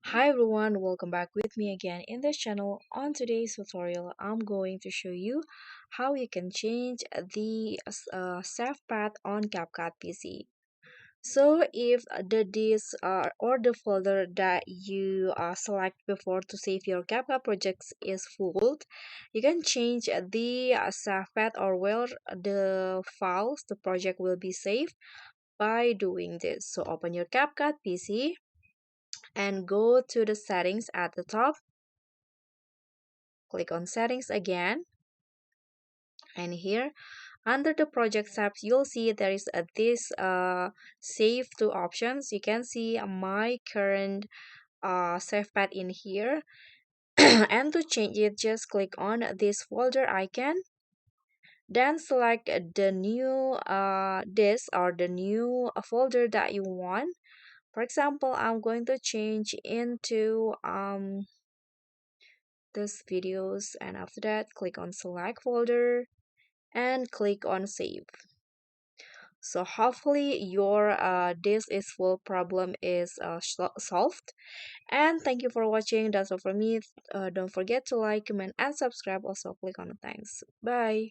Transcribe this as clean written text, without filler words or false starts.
Hi everyone, welcome back with me again in this channel. On today's tutorial, I'm going to show you how you can change the save path on CapCut PC. So if the disk or the folder that you select before to save your CapCut projects is full, you can change the save path or where the files, the project will be saved by doing this. So open your CapCut PC and go to the settings at the top. Click on settings again, and here under the project tabs you'll see there is this save to options. You can see my current save path in here. And to change it, just click on this folder icon, then select the new disk or the new folder that you want. For example, I'm going to change into this videos, and after that click on select folder and click on save. So hopefully your this is full problem is solved. And thank you for watching. That's all for me. Don't forget to like, comment, and subscribe. Also click on the thanks. Bye.